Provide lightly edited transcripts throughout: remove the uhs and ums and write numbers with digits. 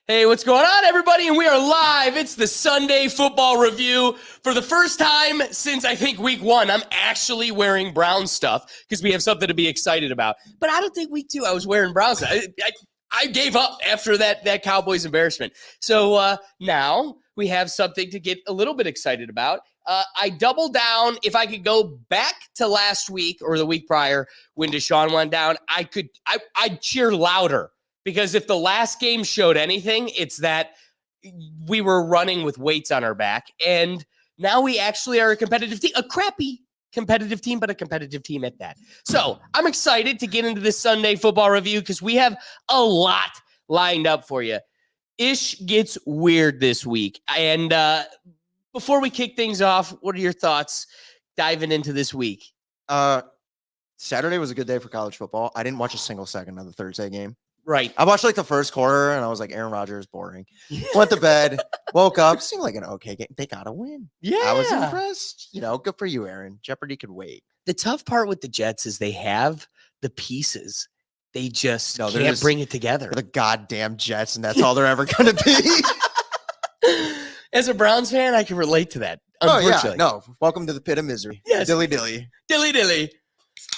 Hey, what's going on, everybody? And we are live. It's the Sunday Football Review. For the first time since, I think, week 1, I'm actually wearing Brown stuff because we have something to be excited about. But I don't think week 2 I was wearing Brown stuff. I gave up after that Cowboys embarrassment. So now we have something to get a little bit excited about. I doubled down. If I could go back to last week or the week prior when Deshaun went down, I'd cheer louder. Because if the last game showed anything, it's that we were running with weights on our back. And now we actually are a competitive team, a crappy competitive team, but a competitive team at that. So I'm excited to get into this Sunday Football Review because we have a lot lined up for you. Ish gets weird this week. And before we kick things off, what are your thoughts diving into this week? Saturday was a good day for college football. I didn't watch a single second of the Thursday game. Right. I watched like the first quarter and I was like, Aaron Rodgers, boring. Went to bed, woke up, seemed like an okay game. They got to win. Yeah. I was impressed. Good for you, Aaron. Jeopardy could wait. The tough part with the Jets is they have the pieces. They just can't bring it together. The goddamn Jets, and that's all they're ever going to be. As a Browns fan, I can relate to that. Oh, yeah. No. Welcome to the pit of misery. Yes. Dilly dilly. Dilly dilly.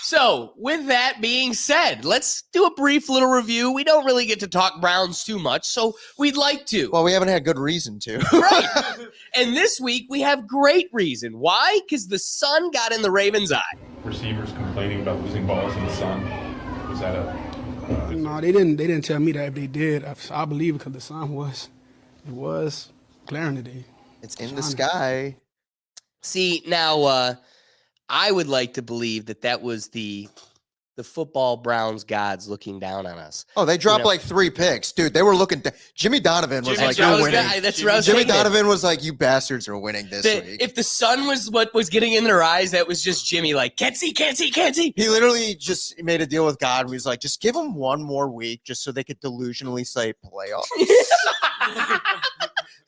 So, with that being said, let's do a brief little review. We don't really get to talk Browns too much, so we'd like to. Well, we haven't had good reason to. Right. And this week, we have great reason. Why? Because the sun got in the Ravens' eye. Receivers complaining about losing balls in the sun. Was that a... No, they didn't. They didn't tell me that. If they did, I believe it because the sun was glaring today. It's in the sky. See, now, I would like to believe that was the football Browns gods looking down on us. Oh, they dropped like 3 picks. Dude, they were looking Jimmy Donovan was like, you're winning. Jimmy Donovan was like, you bastards are winning this week. If the sun was what was getting in their eyes, that was just Jimmy like, can't see. He literally just made a deal with God. And he was like, just give them one more week just so they could delusionally say playoffs.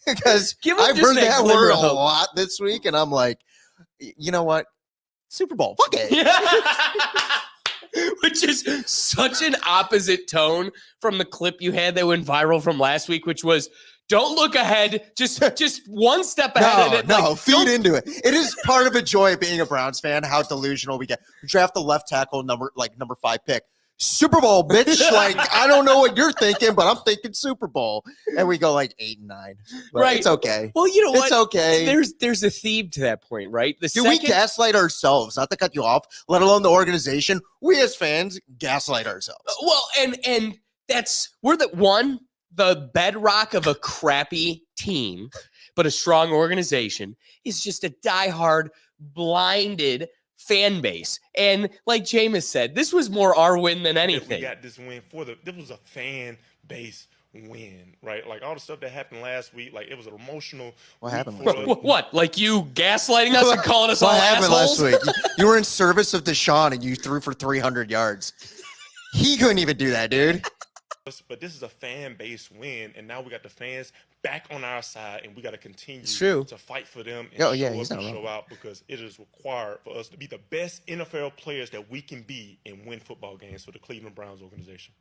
Because I've heard that word a lot this week, and I'm like, you know what? Super Bowl. Fuck it. Which is such an opposite tone from the clip you had that went viral from last week, which was don't look ahead, just one step ahead. Feed into it. It is part of a joy of being a Browns fan, how delusional we get. We draft the left tackle number 5 pick. Super Bowl, bitch. Like, I don't know what you're thinking, but I'm thinking Super Bowl. And we go like 8-9. Right. It's okay. Well, you know what? It's okay. There's a theme to that point, right? We gaslight ourselves, not to cut you off, let alone the organization. We as fans gaslight ourselves. Well, and we're the bedrock of a crappy team, but a strong organization is just a diehard, blinded fan base. And like Jameis said, this was more our win than anything. We got this win this was a fan base win, right? Like all the stuff that happened last week, like it was an emotional. What happened last week? What? Like you gaslighting us and calling us all assholes? What happened last week? You were in service of Deshaun and you threw for 300 yards. He couldn't even do that, dude. But this is a fan base win, and now we got the fans back on our side, and we got to continue to fight for them and show out because it is required for us to be the best NFL players that we can be and win football games for the Cleveland Browns organization.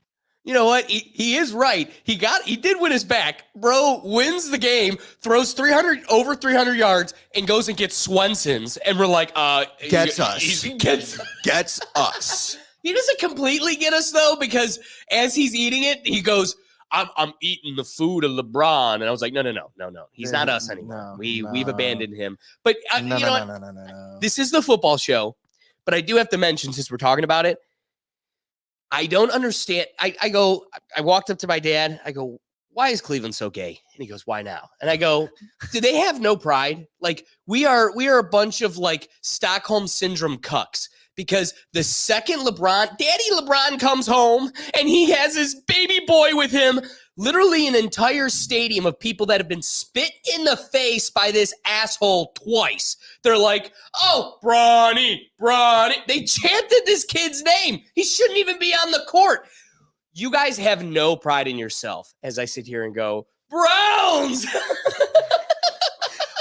You know what? He is right. He did win his back. Bro wins the game, throws over 300 yards, and goes and gets Swenson's, and we're like, gets us. He doesn't completely get us, though, because as he's eating it, he goes, I'm eating the food of LeBron. And I was like, no. He's not us anymore. We've abandoned him. But no. This is the football show. But I do have to mention, since we're talking about it, I don't understand. I walked up to my dad. I go, why is Cleveland so gay? And he goes, why now? And I go, do they have no pride? Like, we are a bunch of like Stockholm syndrome cucks. Because the second Daddy LeBron comes home and he has his baby boy with him, literally an entire stadium of people that have been spit in the face by this asshole twice. They're like, oh, Bronny. They chanted this kid's name. He shouldn't even be on the court. You guys have no pride in yourself as I sit here and go, Browns.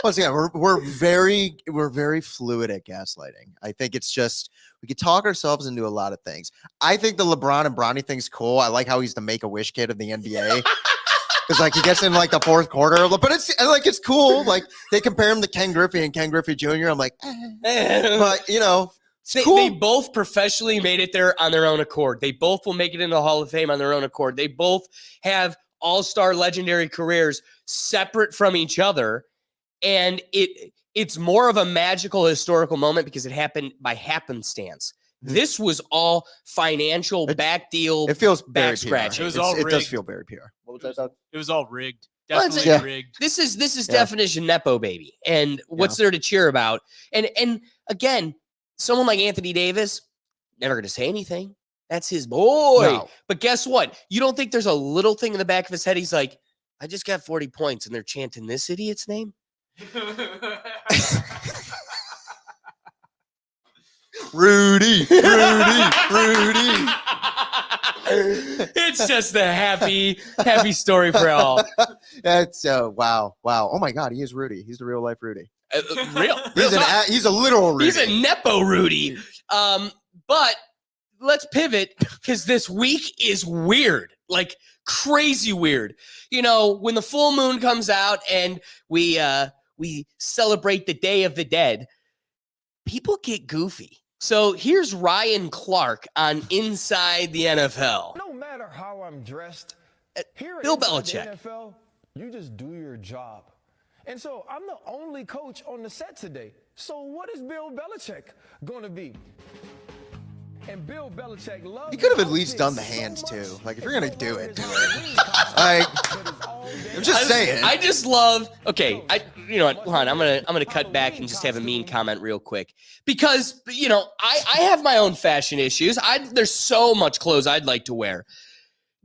Once again, we're very fluid at gaslighting. I think it's just we could talk ourselves into a lot of things. I think the LeBron and Bronny thing's cool. I like how he's the Make-A-Wish kid of the NBA. Because like he gets in like the fourth quarter, but it's cool. Like they compare him to Ken Griffey and Ken Griffey Jr. I'm like, but cool. They both professionally made it there on their own accord. They both will make it into the Hall of Fame on their own accord. They both have all-star legendary careers separate from each other, and it's more of a magical historical moment because it happened by happenstance. This was all financial back deal. It feels back scratching. It does feel very PR. What was that? It was all rigged. Definitely rigged. This is definition Nepo baby. And what's there to cheer about? And again, someone like Anthony Davis, never going to say anything. That's his boy. No. But guess what? You don't think there's a little thing in the back of his head? He's like, I just got 40 points and they're chanting this idiot's name? Rudy. It's just a happy story for all. That's wow. Oh my God, he is Rudy. He's the real life Rudy. He's a literal Rudy. He's a Nepo Rudy. But let's pivot because this week is weird, like crazy weird. When the full moon comes out and we celebrate the Day of the Dead, people get goofy. So here's Ryan Clark on Inside the NFL. No matter how I'm dressed, here Bill Belichick. The NFL, you just do your job. And so I'm the only coach on the set today. So what is Bill Belichick going to be? And Bill Belichick loves. He could have at least done the hands too. Like if you're gonna do it, do it. Like I'm just saying. I just love. Okay, you know what? Hold on. I'm gonna cut back and just have a mean comment real quick because I have my own fashion issues. There's so much clothes I'd like to wear.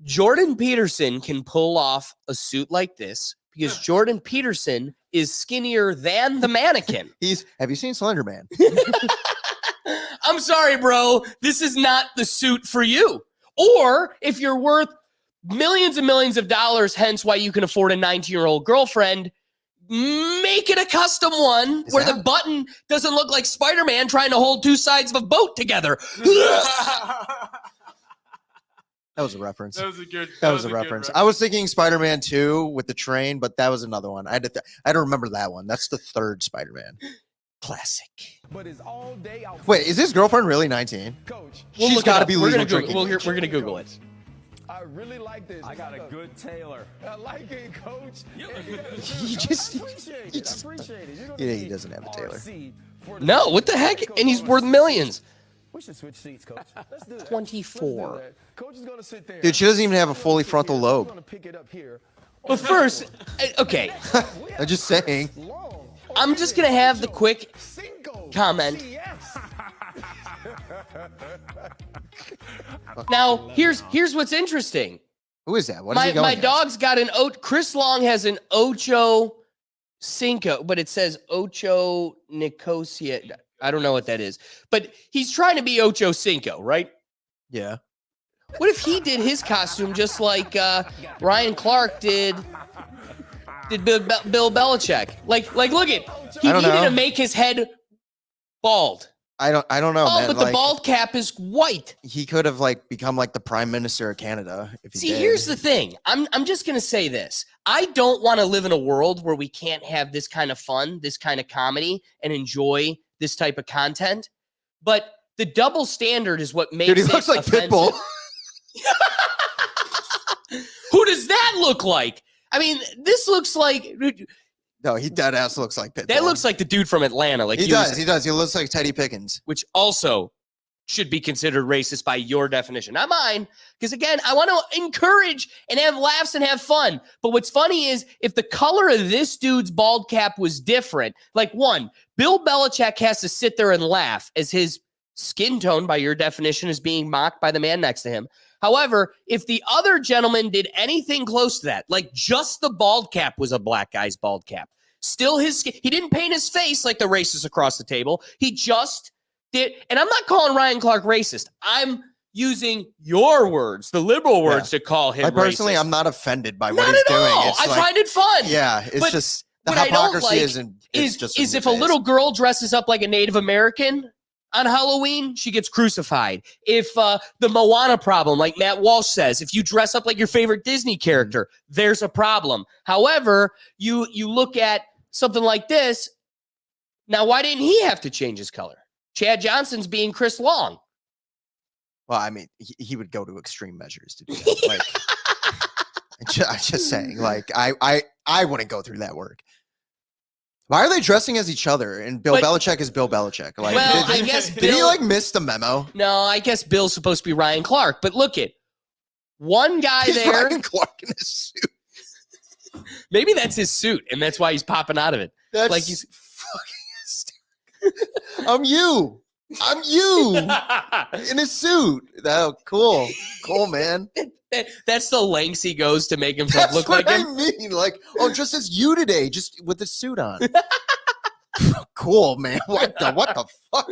Jordan Peterson can pull off a suit like this because Jordan Peterson is skinnier than the mannequin. Have you seen Slender Man? I'm sorry, bro. This is not the suit for you. Or if you're worth millions and millions of dollars, hence why you can afford a 19-year-old girlfriend, make it a custom one where the button doesn't look like Spider-Man trying to hold two sides of a boat together. That was a reference. That was a good. That was a reference. I was thinking Spider-Man 2 with the train, but that was another one. I had to remember that one. That's the third Spider-Man. Classic. But it's all day out. Wait, is his girlfirl really 19? Coach, she's got to be legal. We're gonna Google it. I really like this. I got a good tailor. I like it, Coach. He appreciate it. He doesn't have a tailor. No, what the heck? And he's worth millions. We should switch seats, Coach. Let's do that. 24. Coach is gonna sit there. Dude, she doesn't even have a fully frontal lobe. I'm gonna pick it up here. But first, okay. I'm just saying. I'm just gonna have the quick comment. Now, here's what's interesting. Who is that? What is he going My against? dog's got Chris Long has an Ocho Cinco, but it says Ocho Nicosia. I don't know what that is, but he's trying to be Ocho Cinco, right? Yeah. What if he did his costume just like Ryan Clark did Bill Belichick? Like look at he needed to make his head bald. I don't know. Oh, man. but the bald cap is white. He could have become the Prime Minister of Canada if he did. Here's the thing. I'm just gonna say this. I don't want to live in a world where we can't have this kind of fun, this kind of comedy, and enjoy this type of content. But the double standard is what makes he looks like offensive. Pitbull. Who does that look like? I mean, this looks like. No, he dead ass looks like Pitbull. That looks like the dude from Atlanta. He does. He looks like Teddy Pickens. Which also should be considered racist by your definition, not mine. Because again, I want to encourage and have laughs and have fun. But what's funny is if the color of this dude's bald cap was different, Bill Belichick has to sit there and laugh as his skin tone, by your definition, is being mocked by the man next to him. However, if the other gentleman did anything close to that, like just the bald cap was a black guy's bald cap, still his skin, he didn't paint his face like the racists across the table. He just did. And I'm not calling Ryan Clark racist. I'm using your words, the liberal words, to call him racist. Personally, I'm not offended by what he's doing. I find it fun. Yeah, it's just the hypocrisy is if a little girl dresses up like a Native American, on Halloween, she gets crucified. If the Moana problem, like Matt Walsh says, if you dress up like your favorite Disney character, there's a problem. However, you look at something like this. Now, why didn't he have to change his color? Chad Johnson's being Chris Long. Well, I mean, he would go to extreme measures to do that. Like, I'm just saying, like, I wouldn't go through that work. Why are they dressing as each other? And Bill Belichick is Bill Belichick. Like, well, did he like miss the memo? No, I guess Bill's supposed to be Ryan Clark. But look at one guy He's there. Ryan Clark in his suit. Maybe that's his suit, and that's why he's popping out of it. That's like he's fucking hysterical. I'm you in a suit. Oh, cool, man. That's the lengths he goes to make himself look like him. I mean, like, just as you today, just with the suit on. Cool, man. What the fuck?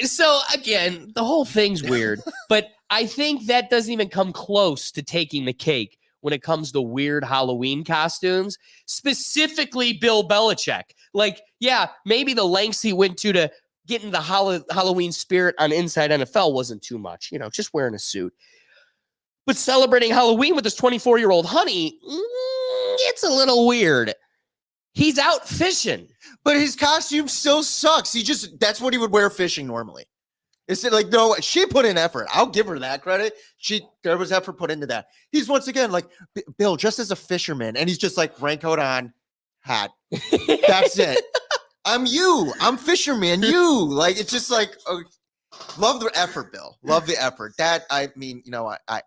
So again, the whole thing's weird, but I think that doesn't even come close to taking the cake when it comes to weird Halloween costumes, specifically Bill Belichick. Like, yeah, maybe the lengths he went to get in the Halloween spirit on Inside NFL wasn't too much, just wearing a suit. But celebrating Halloween with his 24-year-old honey, it's a little weird. He's out fishing. But his costume still sucks. That's what he would wear fishing normally. It's like, no, she put in effort. I'll give her that credit. There was effort put into that. He's once again like, Bill, just as a fisherman. And he's just like, raincoat on, hat. That's it. I'm you. I'm fisherman. You. Like, it's just like, love the effort, Bill. Love the effort. That, I mean, I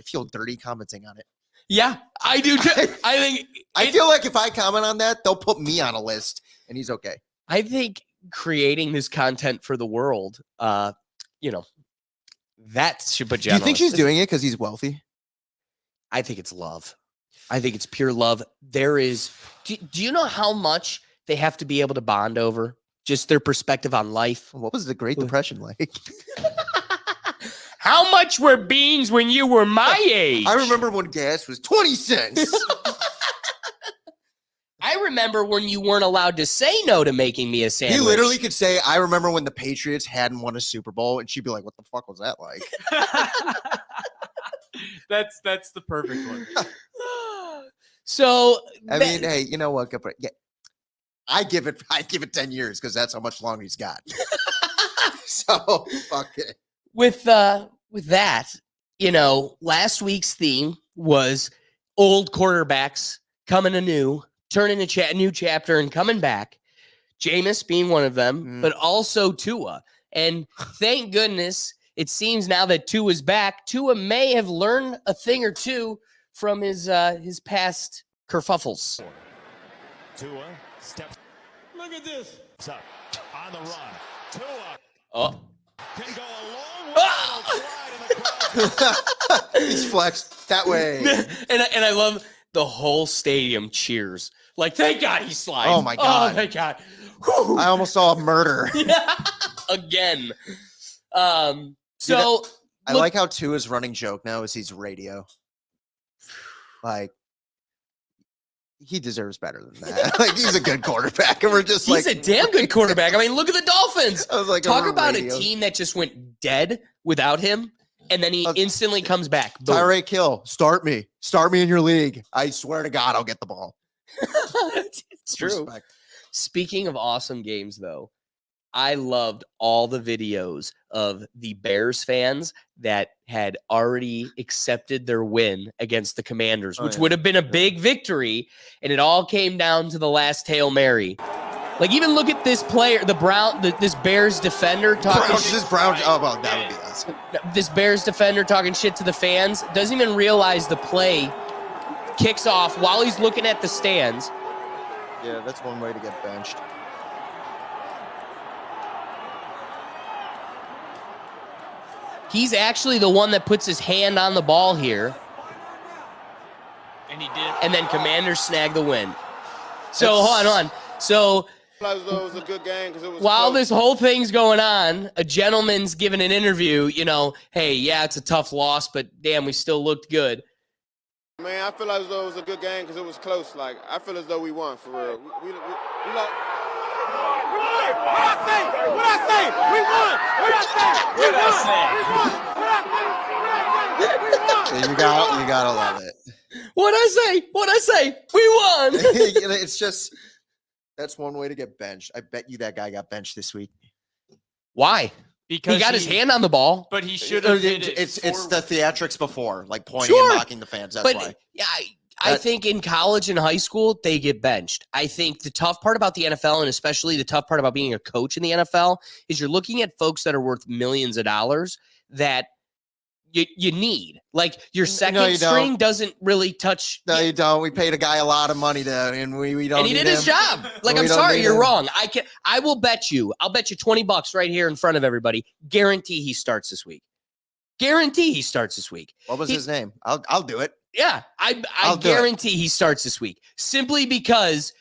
feel dirty commenting on it. Yeah, I do too. I feel like if I comment on that, they'll put me on a list, and he's okay. I think creating this content for the world, that should put you. Do you think she's doing it because he's wealthy? I think it's love. I think it's pure love. There is. Do you know how much they have to be able to bond over? Just their perspective on life. What was the Great Depression like? How much were beans when you were my age? I remember when gas was 20 cents. I remember when you weren't allowed to say no to making me a sandwich. He literally could say, I remember when the Patriots hadn't won a Super Bowl, and she'd be like, what the fuck was that like? That's the perfect one. So I mean, hey, you know what? Yeah, I give it 10 years because that's how much longer he's got. So fuck it. With that, last week's theme was old quarterbacks coming anew, turning a new chapter and coming back. Jameis being one of them, but also Tua. And thank goodness it seems now that Tua's back. Tua may have learned a thing or two from his past kerfuffles. Tua steps. Look at this. Up on the run. Tua. Oh. Can go a long way. He's flexed that way. and I love the whole stadium cheers. Like, thank God he slides. Oh my God. Oh, thank God. Whew. I almost saw a murder. Again. I like how Tua's running joke now is he's radio. Like, he deserves better than that. Like, he's a good quarterback. And we're just he's a damn good quarterback. I mean, look at the Dolphins. I was like, talk about a team that just went dead without him, and then he instantly comes back. Tyreek Hill, start me in your league. I swear to God, I'll get the ball. It's true. Respect. Speaking of awesome games, though, I loved all the videos of the Bears fans that had already accepted their win against the Commanders, which would have been a big victory. And it all came down to the last Hail Mary. Like, even look at this player, this Bears defender talking shit. Oh, well, that would be us. This Bears defender talking shit to the fans, doesn't even realize the play kicks off while he's looking at the stands. Yeah, that's one way to get benched. He's actually the one that puts his hand on the ball here. And he did. And then Commanders snag the win. So, hold on. So, it was a good game because it was while close. this whole thing's going on, a gentleman's giving an interview, hey, yeah, it's a tough loss, but damn, we still looked good. Man, I feel as though it was a good game because it was close. Like, I feel as though we won, for real. We lost. You gotta love it. What'd I say? We won. It's just, that's one way to get benched. I bet you that guy got benched this week. Why? Because he got his hand on the ball. But he should have hit it. It's the theatrics before, like pointing and mocking the fans. That's why. Yeah, I think in college and high school, they get benched. I think the tough part about the NFL, and especially the tough part about being a coach in the NFL, is you're looking at folks that are worth millions of dollars that you need. Like your second string doesn't really touch. No, you don't. We paid a guy a lot of money and we don't. And he did his job. Like, I'm sorry, you're wrong. I will bet you. I'll bet you $20 right here in front of everybody. Guarantee he starts this week. Guarantee he starts this week. What was his name? I'll do it. Yeah, I guarantee he starts this week. Simply because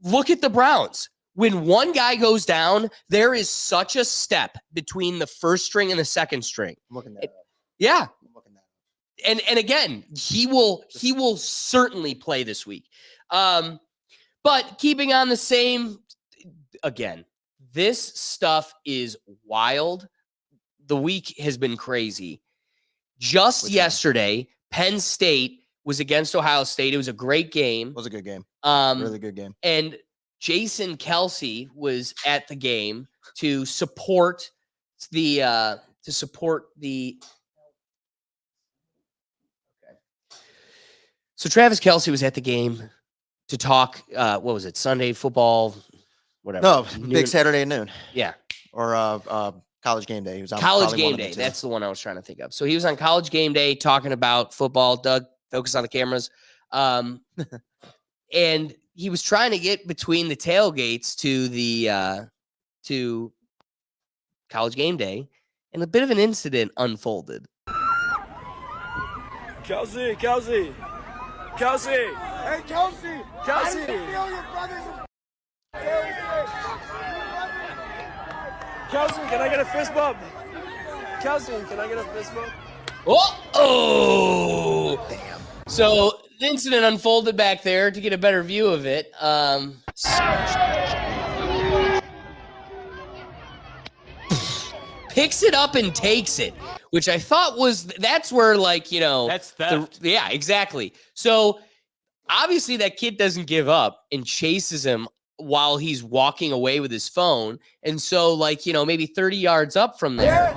look at the Browns. When one guy goes down, there is such a step between the first string and the second string. I'm looking at that. Yeah. And again, he will certainly play this week. But keeping on the same, again, this stuff is wild. The week has been crazy. Just yesterday, Penn State was against Ohio State. It was a great game. It was a good game. Really good game. And Jason Kelsey was at the game to support the So Travis Kelsey was at the game to talk, what was it, Sunday football, whatever. No, big Saturday at noon. Yeah. Or College Game Day. He was on College Game Day. That's the one I was trying to think of. So he was on College Game Day talking about football. Doug, focus on the cameras. And he was trying to get between the tailgates to College Game Day, and a bit of an incident unfolded. Kelsey. Hey, Kelsey. Kelsey, can I get a fist bump? Oh! Damn. So the incident unfolded back there to get a better view of it. Picks it up and takes it, which I thought that's where, like, that's theft. Yeah, exactly. So obviously that kid doesn't give up and chases him while he's walking away with his phone. And so, like, maybe 30 yards up from there.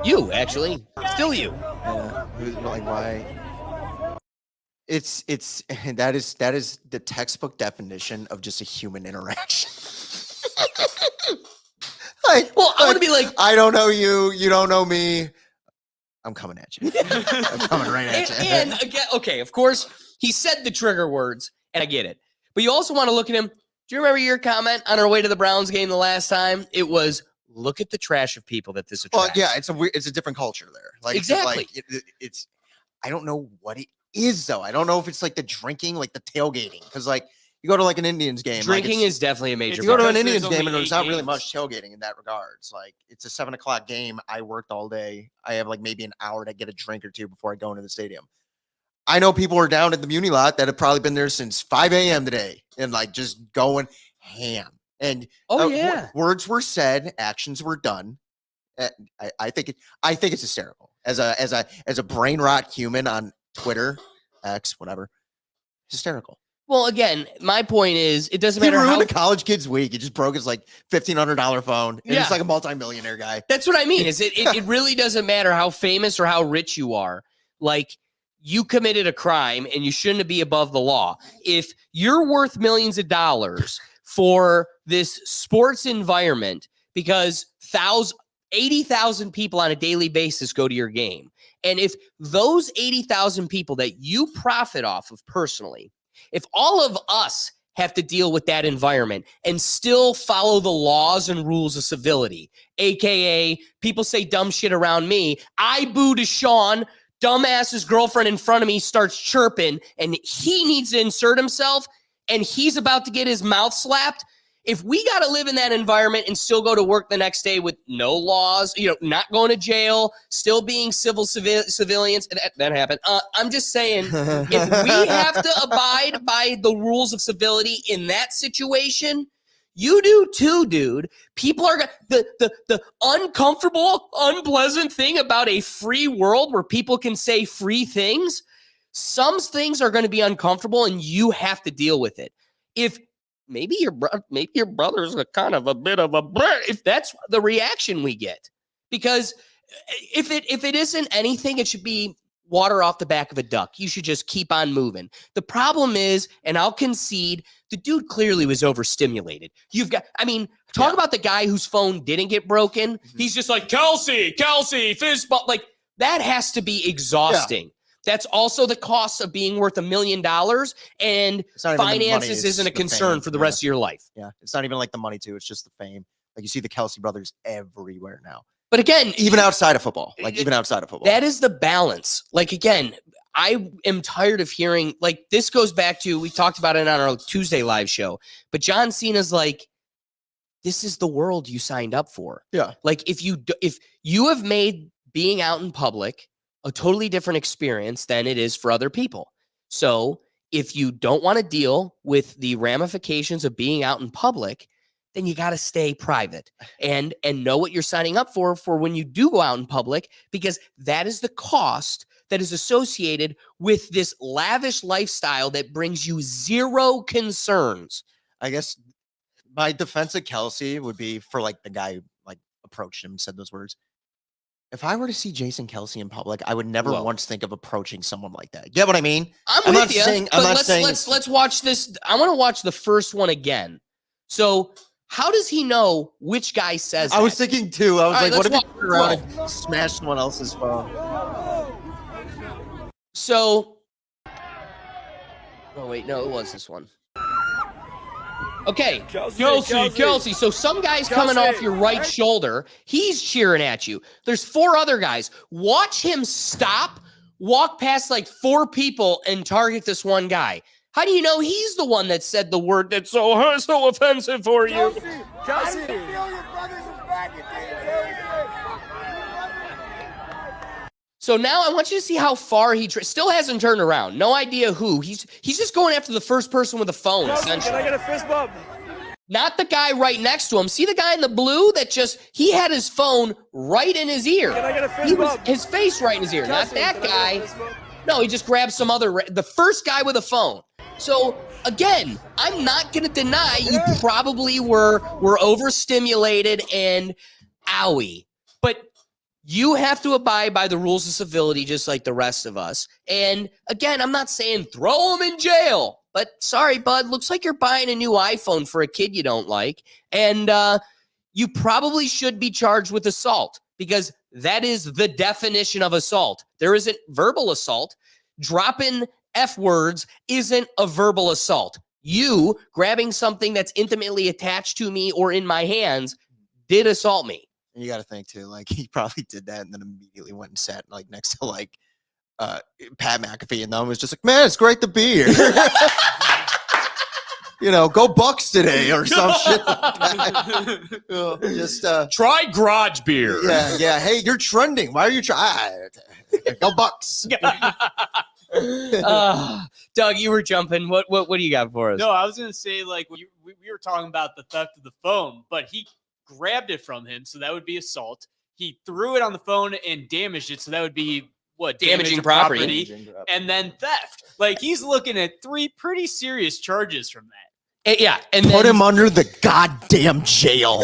You, actually. Still you. Like, why? It's that is the textbook definition of just a human interaction. I'm gonna be like, I don't know you, you don't know me. I'm coming at you. I'm coming right at you. And again, okay, of course, he said the trigger words, and I get it. But you also want to look at him. Do you remember your comment on our way to the Browns game the last time? It was, look at the trash of people that this attracts. Well, yeah, it's a different culture there. Like, exactly. It's I don't know what it is though. I don't know if it's like the drinking, like the tailgating, because like you go to like an Indians game. Drinking is definitely a major. You go to an Indians game and there's not really much tailgating in that regards. Like, it's a 7:00 game. I worked all day. I have like maybe an hour to get a drink or two before I go into the stadium. I know people are down at the Muni lot that have probably been there since 5 a.m. today and like just going ham. And words were said, actions were done. I think it's hysterical as a brain rot human on Twitter, X, whatever. Hysterical. Well, again, my point is, it doesn't matter how. He ruined a college kid's week. He just broke his like $1,500 phone. And he's like a multimillionaire guy. That's what I mean. Is it really doesn't matter how famous or how rich you are. Like, you committed a crime and you shouldn't be above the law. If you're worth millions of dollars for this sports environment, because 80,000 people on a daily basis go to your game. And if those 80,000 people that you profit off of personally, if all of us have to deal with that environment and still follow the laws and rules of civility, AKA people say dumb shit around me, I boo Deshaun, dumbass's girlfriend in front of me starts chirping and he needs to insert himself and he's about to get his mouth slapped. if we got to live in that environment and still go to work the next day with no laws, not going to jail, still being civilians, that happened. I'm just saying, if we have to abide by the rules of civility in that situation, you do too, dude. People are the uncomfortable, unpleasant thing about a free world where people can say free things. Some things are going to be uncomfortable, and you have to deal with it. If maybe your brother's a kind of a bit of a if that's the reaction we get, because if it isn't anything, it should be water off the back of a duck. You should just keep on moving. The problem is, and I'll concede, the dude clearly was overstimulated. Talk about the guy whose phone didn't get broken. He's just like, Kelsey, fist bump. Like, that has to be exhausting. Yeah. That's also the cost of being worth $1 million, and finances isn't a concern for the rest of your life. Yeah, it's not even like the money too. It's just the fame. Like, you see the Kelsey brothers everywhere now. But again, even outside of football, that is the balance. Like, again, I am tired of hearing, like, this goes back to, we talked about it on our Tuesday live show, but John Cena's like, this is the world you signed up for. Yeah. Like, if you have made being out in public a totally different experience than it is for other people. So if you don't want to deal with the ramifications of being out in public, then you got to stay private and know what you're signing up for when you do go out in public, because that is the cost that is associated with this lavish lifestyle that brings you zero concerns. I guess my defense of Kelsey would be for, like, the guy who, like, approached him and said those words. If I were to see Jason Kelsey in public, I would never once think of approaching someone like that. You get what I mean? I'm with you. Let's watch this. I want to watch the first one again. So how does he know which guy says that? I was thinking too. I was like, what if he turned around and smashed someone else's phone? So, oh wait, no, it was this one. Okay, Kelsey. So some guy's coming off your right shoulder. He's cheering at you. There's 4 other guys. Watch him stop, walk past like 4 people, and target this one guy. How do you know he's the one that said the word that's so offensive for you? Kelsey. So now I want you to see how far he still hasn't turned around. No idea who. He's just going after the first person with a phone, essentially. Can I get a fist bump? Not the guy right next to him. See the guy in the blue that he had his phone right in his ear. Can I get a fist bump? His face right in his ear. Not that guy. No, he just grabbed the first guy with a phone. So again, I'm not going to deny you probably were overstimulated and owie, but you have to abide by the rules of civility just like the rest of us. And again, I'm not saying throw him in jail, but sorry, bud, looks like you're buying a new iPhone for a kid you don't like. And you probably should be charged with assault, because that is the definition of assault. There isn't verbal assault. Dropping F words isn't a verbal assault. You grabbing something that's intimately attached to me or in my hands did assault me. And you got to think too, like, he probably did that and then immediately went and sat like next to like Pat McAfee, and then was just like, man, it's great to be here. Go Bucks today or some shit. Just try garage beer. Yeah. Hey, you're trending. Why are you trying? Go Bucks. Doug, you were jumping. What do you got for us? No, I was gonna say, like, we were talking about the theft of the phone, but he grabbed it from him, so that would be assault. He threw it on the phone and damaged it, so that would be what? Damaging property. And then theft. Like, he's looking at 3 pretty serious charges from that. Yeah, and put him under the goddamn jail.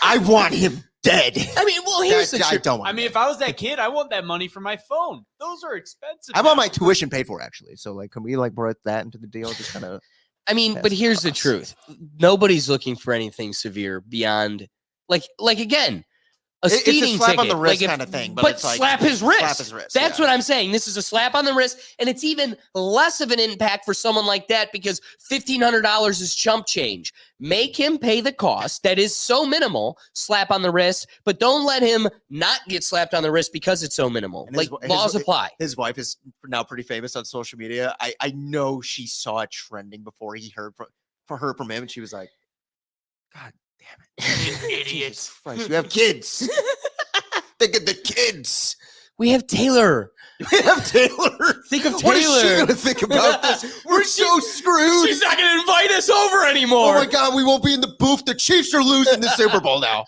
I want him dead. I mean, well, here's the truth. If I was that kid, I want that money for my phone. Those are expensive. I want my tuition paid for, actually. So, like, can we bring that into the deal? Just kind of. But here's the truth. Nobody's looking for anything severe beyond, like again, a speeding it's a slap ticket on the wrist kind of thing. But it's like, slap his wrist. Slap his wrist. That's what I'm saying. This is a slap on the wrist, and it's even less of an impact for someone like that because $1,500 is chump change. Make him pay the cost. That is so minimal. Slap on the wrist, but don't let him not get slapped on the wrist because it's so minimal. Laws apply. His wife is now pretty famous on social media. I know she saw it trending before he heard from him, and she was like, God damn it. Idiots. Christ, you have kids. Think of the kids. We have Taylor. We have Taylor. Think of What is she Taylor. going to think about this? We're so screwed. She's not going to invite us over anymore. Oh, my God. We won't be in the booth. The Chiefs are losing the Super Bowl now.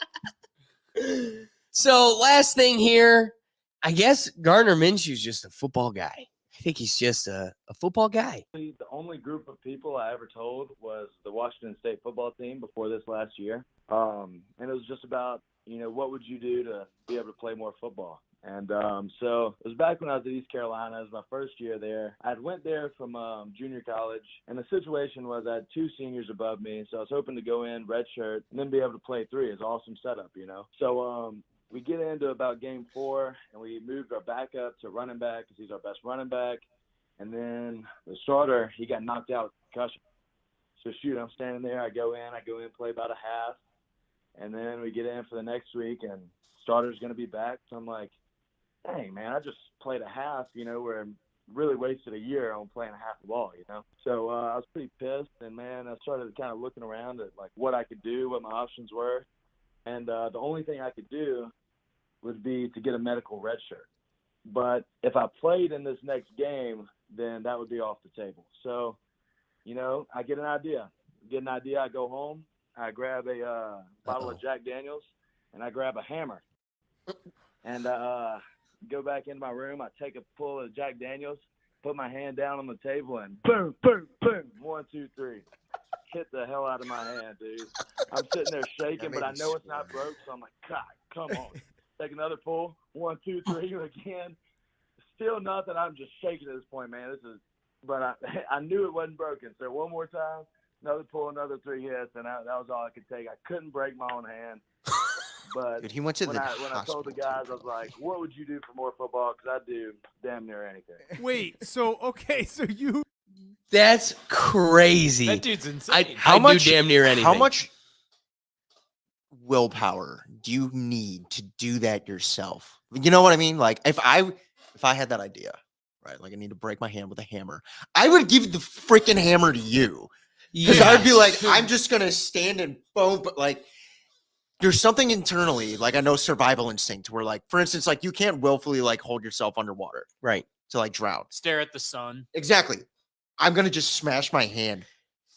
So last thing here, I guess Gardner Minshew's just a football guy. I think he's just a football guy. The only group of people I ever told was the Washington State football team before this last year. And it was just about, what would you do to be able to play more football? And so it was back when I was at East Carolina. It was my first year there. I went there from junior college, and the situation was I had 2 seniors above me, so I was hoping to go in redshirt and then be able to play 3. It's an awesome setup, So we get into about game 4, and we moved our backup to running back because he's our best running back. And then the starter, he got knocked out with concussion. So shoot, I'm standing there. I go in, play about a half. And then we get in for the next week, and starter's going to be back. So I'm like, dang, man, I just played a half, where I really wasted a year on playing a half the ball, So I was pretty pissed, and, man, I started kind of looking around at, what I could do, what my options were. And the only thing I could do would be to get a medical red shirt. But if I played in this next game, then that would be off the table. So, I get an idea. I go home, I grab a bottle of Jack Daniels, and I grab a hammer. And go back into my room. I take a pull of Jack Daniels, put my hand down on the table, and boom, boom, boom. 1, 2, 3. Hit the hell out of my hand, dude. I'm sitting there shaking, but I know it's not broke, so I'm like, God, come on. Take another pull. 1, 2, 3 again. Still nothing. I'm just shaking at this point, man. But I knew it wasn't broken. So one more time, another pull, another 3 hits, and that was all I could take. I couldn't break my own hand. But dude, he went to when I told the guys, I was like, what would you do for more football? Because I'd do damn near anything. Wait, so you... That's crazy. That dude's insane. I'd do damn near anything. How much willpower do you need to do that yourself? You know what I mean? Like, if I had that idea, right, like I need to break my hand with a hammer, I would give the freaking hammer to you. Because I'd be like, I'm just going to stand and boom, but like, there's something internally, like I know survival instinct, where like, for instance, like you can't willfully like hold yourself underwater, right, to like drown. Stare at the sun. Exactly. I'm gonna just smash my hand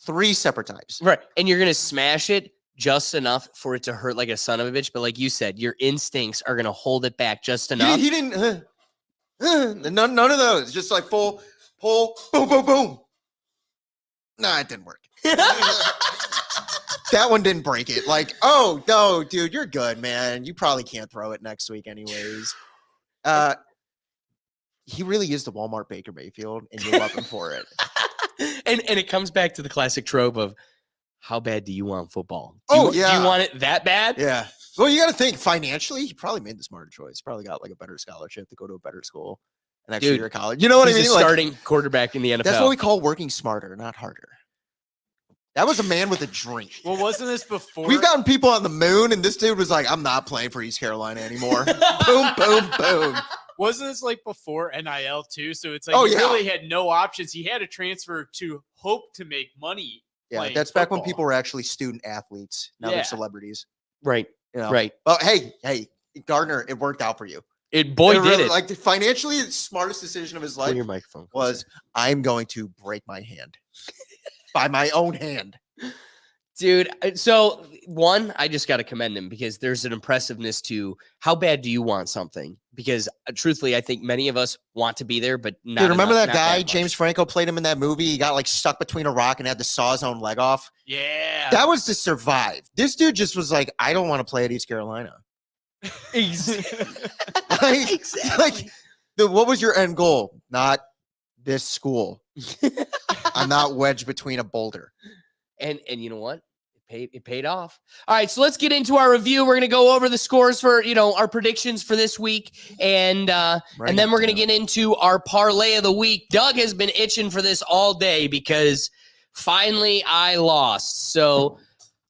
3 separate times. Right, and you're gonna smash it just enough for it to hurt like a son of a bitch. But like you said, your instincts are gonna hold it back just enough. He didn't. None of those. Just like pull, boom, boom, boom. Nah, it didn't work. That one didn't break it. Like, oh, no, dude, you're good, man. You probably can't throw it next week anyways. He really is the Walmart Baker Mayfield, and you're welcome for it. And it comes back to the classic trope of, how bad do you want football? Do you want it that bad? Yeah. Well, you got to think, financially, he probably made the smarter choice. Probably got like a better scholarship to go to a better school. An extra year of college. You know what I mean? He's a starting quarterback in the NFL. That's what we call working smarter, not harder. That was a man with a dream. Well, wasn't this before? We've gotten people on the moon, and this dude was like, I'm not playing for East Carolina anymore. Boom, boom, boom. Wasn't this like before NIL too? So it's like he really had no options. He had to transfer to hope to make money. Yeah, that's back when people were actually student athletes. Now they're celebrities. Right. Right. Well, hey, Gardner, it worked out for you. It did it. Like financially, the smartest decision of his life was, I'm going to break my hand. By my own hand. Dude, so one, I just got to commend him because there's an impressiveness to how bad do you want something? Because truthfully, I think many of us want to be there, but not. Dude, remember enough, that guy, James Franco played him in that movie? He got like stuck between a rock and had to saw his own leg off. Yeah. That was to survive. This dude just was like, I don't want to play at East Carolina. Like, what was your end goal? Not this school. I'm not wedged between a boulder. And you know what? It paid off. All right, so let's get into our review. We're going to go over the scores for, our predictions for this week. And then we're going to get into our parlay of the week. Doug has been itching for this all day because finally I lost. So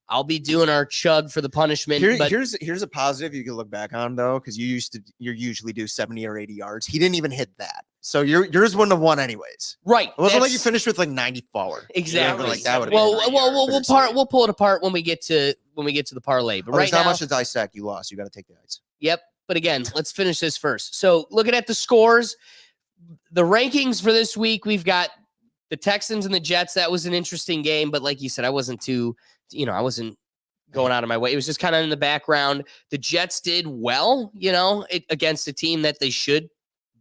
I'll be doing our chug for the punishment. Here's a positive you can look back on, though, because you usually do 70 or 80 yards. He didn't even hit that. So yours wouldn't have won anyways. Right. It wasn't like you finished with like 90 forward. Exactly. Like that we'll pull it apart when we get to when we get to the parlay. But there's right not now, much to dissect. You lost. You got to take the ice. Yep. But again, let's finish this first. So looking at the scores, the rankings for this week, we've got the Texans and the Jets. That was an interesting game. But like you said, I wasn't going out of my way. It was just kind of in the background. The Jets did well, against a team that they should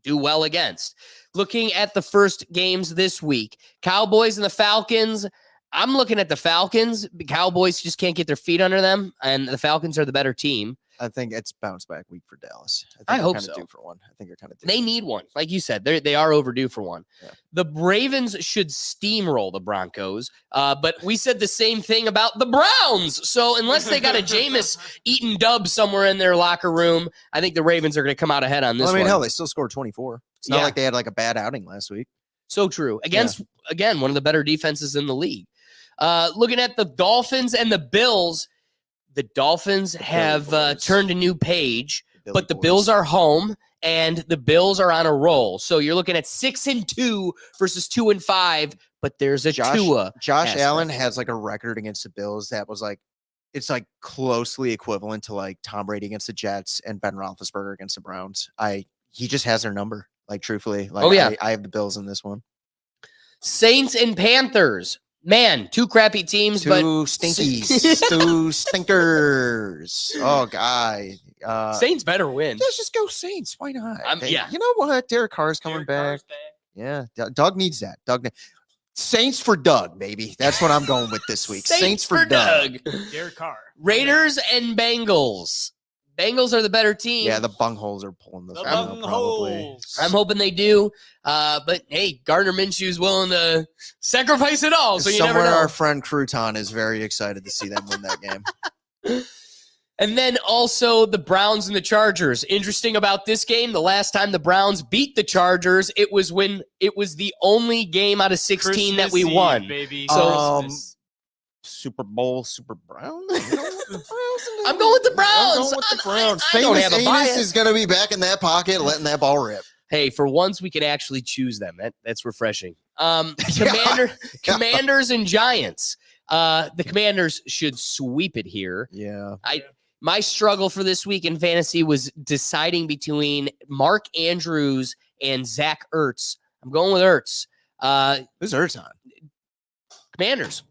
do well against. Looking at the first games this week, Cowboys and the Falcons. I'm looking at the Falcons. The Cowboys just can't get their feet under them, and the Falcons are the better team. I think it's bounce back week for Dallas. I hope so. Due for one. I think they're kind of due. They need one. Like you said, they are overdue for one. Yeah. The Ravens should steamroll the Broncos, but we said the same thing about the Browns. So unless they got a Jameis eating dub somewhere in their locker room, I think the Ravens are going to come out ahead on this one. Hell, they still scored 24. It's not like they had like a bad outing last week. So true. Against, again, one of the better defenses in the league. Looking at the Dolphins and the Bills, the Dolphins have turned a new page, but the Bills are home and the Bills are on a roll. So you're looking at 6-2 versus 2-5, but there's a Tua. Josh aspect. Allen has like a record against the Bills that was like, it's like closely equivalent to like Tom Brady against the Jets and Ben Roethlisberger against the Browns. He just has their number. Like truthfully, like I have the Bills in this one. Saints and Panthers. Man, two crappy teams, two stinkies, two stinkers. Oh, guy. Saints better win. Let's just go Saints. Why not? Yeah. You know what? Derek Carr's coming back. Yeah. Doug needs that. Saints for Doug, baby. That's what I'm going with this week. Saints for Doug. Derek Carr. Raiders and Bengals. Bengals are the better team. Yeah, the bungholes are pulling this one probably. I'm hoping they do. But hey, Gardner Minshew's willing to sacrifice it all. So you never know. Our friend Crouton is very excited to see them win that game. And then also the Browns and the Chargers. Interesting about this game, the last time the Browns beat the Chargers, it was when it was the only game out of 16 Christmas that we Eve, won. Baby. So Super Bowl, Super Browns. I'm going with the Browns. I don't have a bias. Is going to be back in that pocket, letting that ball rip. Hey, for once we can actually choose them. That's refreshing. Commanders and Giants. The Commanders should sweep it here. Yeah. My struggle for this week in fantasy was deciding between Mark Andrews and Zach Ertz. I'm going with Ertz. Who's Ertz on? Commanders.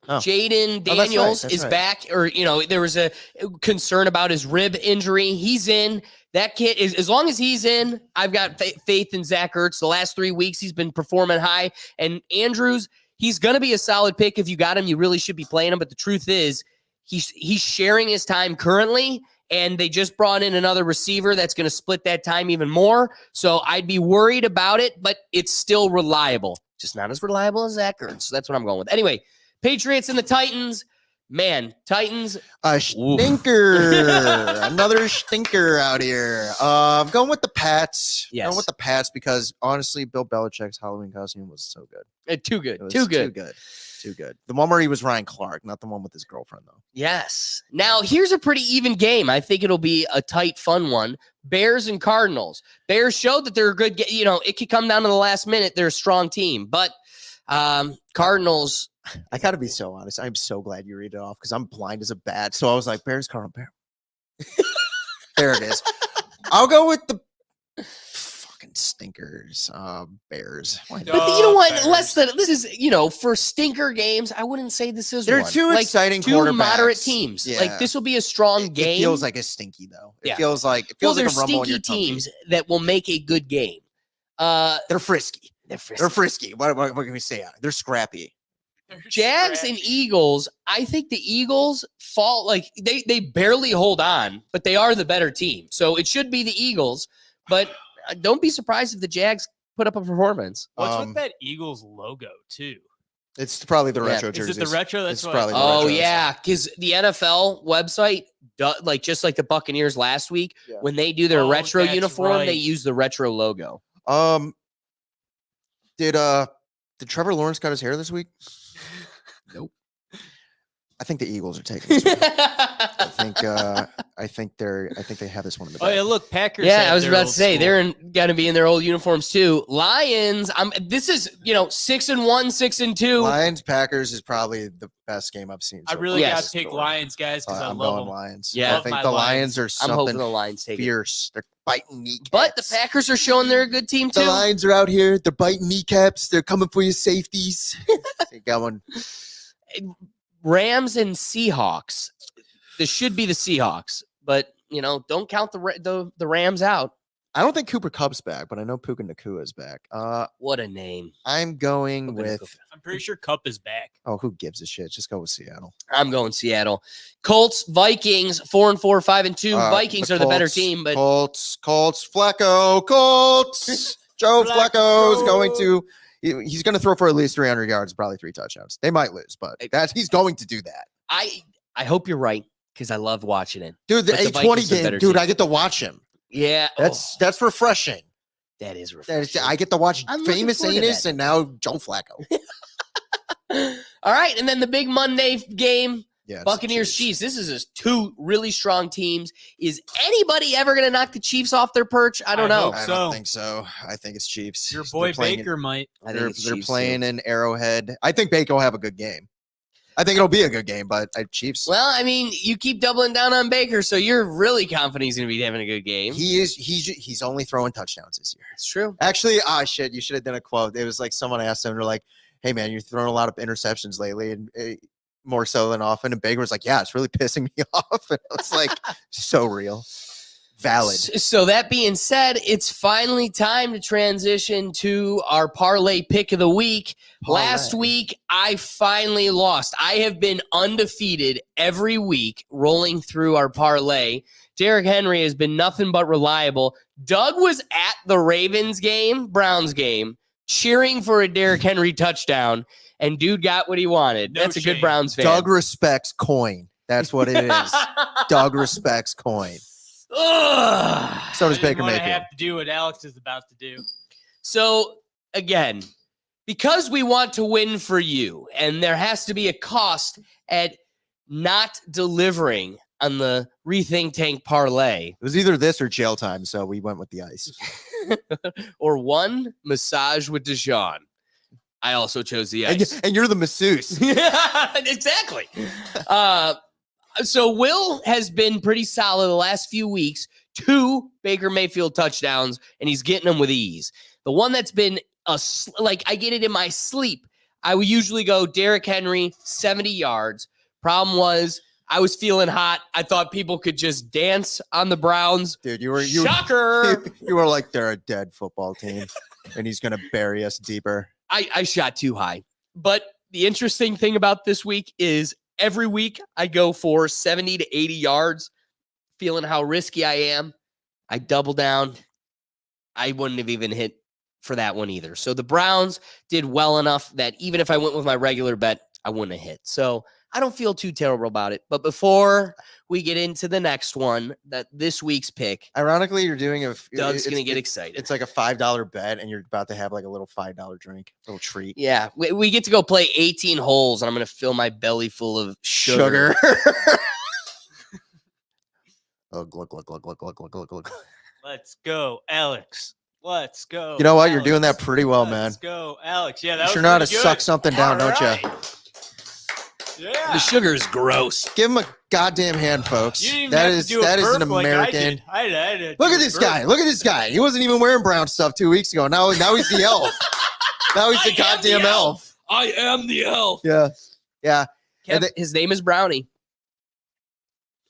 Oh. Jaden Daniels is back, or there was a concern about his rib injury. He's in. That kid is, as long as he's in, I've got faith in Zach Ertz. The last 3 weeks he's been performing high, and Andrews, he's going to be a solid pick. If you got him, you really should be playing him. But the truth is, he's sharing his time currently, and they just brought in another receiver that's going to split that time even more. So I'd be worried about it, but it's still reliable, just not as reliable as Zach Ertz. So that's what I'm going with. Anyway. Patriots and the Titans. Man, Titans. A stinker. Another stinker out here. I'm going with the Pats. Yes. Going with the Pats because, honestly, Bill Belichick's Halloween costume was so good. Too good. Too good. The one where he was Ryan Clark, not the one with his girlfriend, though. Yes. Now, here's a pretty even game. I think it'll be a tight, fun one. Bears and Cardinals. Bears showed that they're a good it could come down to the last minute. They're a strong team. But Cardinals... I got to be so honest. I'm so glad you read it off because I'm blind as a bat. So I was like, Bears, Cardinals, Bear. There it is. I'll go with the fucking stinkers, Bears. But you know what? This is, for stinker games, I wouldn't say this is They're one. two exciting two quarterbacks. moderate teams. Yeah. Like, this will be a strong game. It feels like a stinky, though. It Yeah. feels like a rumble in your stinky tummy. teams that will make a good game. They're frisky. They're frisky. They're frisky. What can we say? They're scrappy. Jags and Eagles, I think the Eagles fall like they barely hold on, but they are the better team. So it should be the Eagles, but don't be surprised if the Jags put up a performance. What's with that Eagles logo too? It's probably the retro jerseys. Is it the retro? That's probably the retros. retros. Yeah, because the NFL website, just like the Buccaneers last week, when they do their retro uniform, they use the retro logo. Did Trevor Lawrence cut his hair this week? Nope. I think the Eagles are taking this one. I think they have this one in the bag. Oh yeah, look, Packers. Yeah, I was about to say school. they're going to be in their old uniforms too. Lions. This is 6-1, 6-2. Lions Packers is probably the best game I've seen. I really got to pick Lions, guys, because I love them. Lions. Yeah, I think the Lions are something I'm hoping the Lions take fierce. They're biting kneecaps. But the Packers are showing they're a good team too. The Lions are out here. They're biting kneecaps. They're coming for your safeties. They got one. Rams and Seahawks. This should be the Seahawks, but don't count the Rams out. I don't think Cooper Kupp's back, but I know Puka Nacua is back. What a name. I'm going with. I'm pretty sure Kupp is back. Oh, who gives a shit? Just go with Seattle. I'm going Seattle. Colts, Vikings, 4-4, 5-2. Vikings are the better team, but Colts, Flacco, Colts. Joe Flacco is going to. He's going to throw for at least 300 yards, probably 3 touchdowns. They might lose, but he's going to do that. I hope you're right because I love watching it. Dude, the 820 game, dude, I get to watch him. Yeah. That's refreshing. That is refreshing. I get to watch famous Anus and now Joe Flacco. All right, and then the big Monday game, Buccaneers, Chiefs. This is 2 really strong teams. Is anybody ever going to knock the Chiefs off their perch? I don't know. I don't think so. I think it's Chiefs. Your boy Baker might. They're playing in Arrowhead. I think Baker will have a good game. I think it'll be a good game, but Chiefs. Well, I mean, you keep doubling down on Baker, so you're really confident he's going to be having a good game. He's only throwing touchdowns this year. It's true. Actually, shit, you should have done a quote. It was like someone asked him, they're like, "Hey man, you're throwing a lot of interceptions lately, and more so than often." And Baker was like, "Yeah, it's really pissing me off." And it's like so real. Valid. So that being said, it's finally time to transition to our parlay pick of the week. Last week, I finally lost. I have been undefeated every week rolling through our parlay. Derrick Henry has been nothing but reliable. Doug was at the Ravens game, Browns game, cheering for a Derrick Henry touchdown, and dude got what he wanted. That's a good Browns fan. Doug respects coin. That's what it is. Doug respects coin. Ugh. So does Baker Mayfield. Mayfield. Have to do what Alex is about to do. So again, because we want to win for you, and there has to be a cost at not delivering on the Rethink Tank parlay. It was either this or jail time, so we went with the ice. Or one massage with Deshaun. I also chose the ice. And you're the masseuse. Yeah, exactly. So Will has been pretty solid the last few weeks. 2 Baker Mayfield touchdowns, and he's getting them with ease. The one that's been I get it in my sleep. I would usually go Derrick Henry, 70 yards. Problem was I was feeling hot. I thought people could just dance on the Browns. Dude, you were shocker. You were like, they're a dead football team, and he's gonna bury us deeper. I shot too high. But the interesting thing about this week is every week I go for 70 to 80 yards, feeling how risky I am. I double down. I wouldn't have even hit for that one either. So the Browns did well enough that even if I went with my regular bet, I wouldn't have hit. So I don't feel too terrible about it. But before we get into the next one, that this week's pick, ironically, you're doing Doug's going to get excited. It's like a $5 bet, and you're about to have like a little $5 drink, a little treat. Yeah, we get to go play 18 holes, and I'm going to fill my belly full of sugar. Look. Let's go, Alex. Let's go. You know what? Alex. You're doing that pretty well, man. Let's go, Alex. Yeah, that was sure know how to good. suck something down, don't you? Yeah. The sugar is gross. Give him a goddamn hand, folks. That is an American. Look at this guy. Look at this guy. He wasn't even wearing brown stuff 2 weeks ago. Now he's the elf. Now he's the goddamn elf. I am the elf. Yeah. His name is Brownie.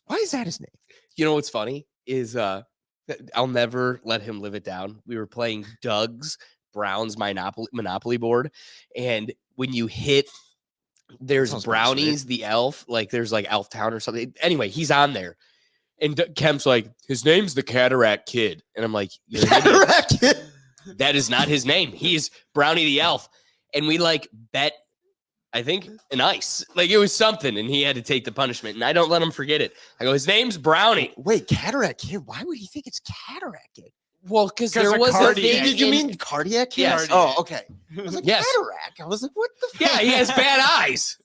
Why is that his name? You know what's funny is I'll never let him live it down. We were playing Doug's Brown's Monopoly board, and when you hit, there's Brownies, the elf, like there's like Elf Town or something. Anyway, he's on there, and Kemp's like, his name's the Cataract Kid, and I'm like, Cataract Kid. That is not his name. He's Brownie the elf, and we like bet. I think an ice, like it was something, and he had to take the punishment. And I don't let him forget it. I go, his name's Brownie. Wait, Cataract Kid? Why would he think it's Cataract Kid? Well, because there was a thing. Did you mean Cardiac Kid? Yes. Oh, okay. I was like, yes. Cataract. I was like, what the fuck? Yeah, he has bad eyes.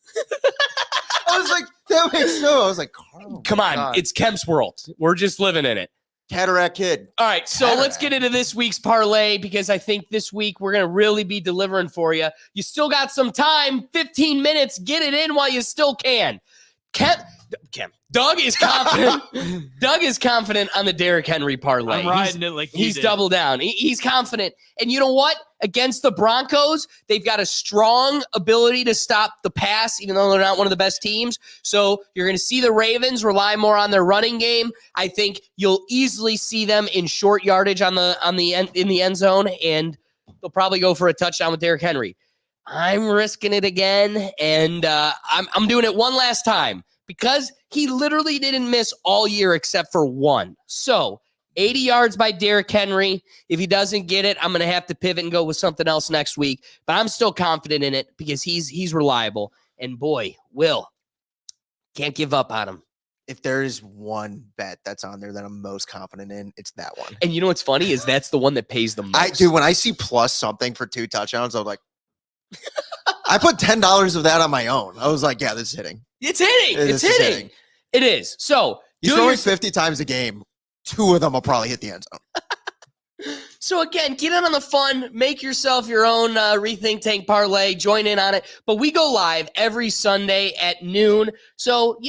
I was like, that makes no. I was like, oh come on, God. it's Kemp's world. We're just living in it. Cataract Kid. All right, so let's get into this week's parlay because I think this week we're going to really be delivering for you. You still got some time, 15 minutes. Get it in while you still can. Doug is confident. Doug is confident on the Derrick Henry parlay. I'm riding it like he's double down. He's confident. And you know what? Against the Broncos, they've got a strong ability to stop the pass, even though they're not one of the best teams. So you're going to see the Ravens rely more on their running game. I think you'll easily see them in short yardage in the end zone, and they'll probably go for a touchdown with Derrick Henry. I'm risking it again, and I'm doing it one last time because he literally didn't miss all year except for one. So 80 yards by Derrick Henry. If he doesn't get it, I'm going to have to pivot and go with something else next week. But I'm still confident in it because he's reliable. And boy, Will, can't give up on him. If there is one bet that's on there that I'm most confident in, it's that one. And you know what's funny is that's the one that pays the most. Dude, when I see plus something for 2 touchdowns, I'm like, I put $10 of that on my own. I was like, yeah, this is hitting. It's hitting. It's hitting. It is. So he's throwing 50 times a game. 2 of them will probably hit the end zone. So again, get in on the fun. Make yourself your own Rethink Tank parlay. Join in on it. But we go live every Sunday at noon. So,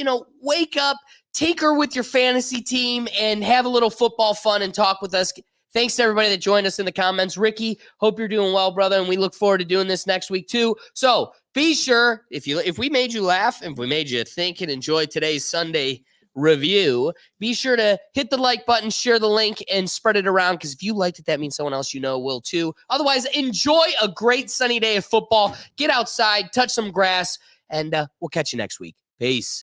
wake up, take her with your fantasy team, and have a little football fun and talk with us. Thanks to everybody that joined us in the comments. Ricky, hope you're doing well, brother, and we look forward to doing this next week too. So be sure, if we made you laugh, if we made you think and enjoy today's Sunday review, be sure to hit the like button, share the link, and spread it around, because if you liked it, that means someone else will too. Otherwise, enjoy a great sunny day of football. Get outside, touch some grass, and we'll catch you next week. Peace.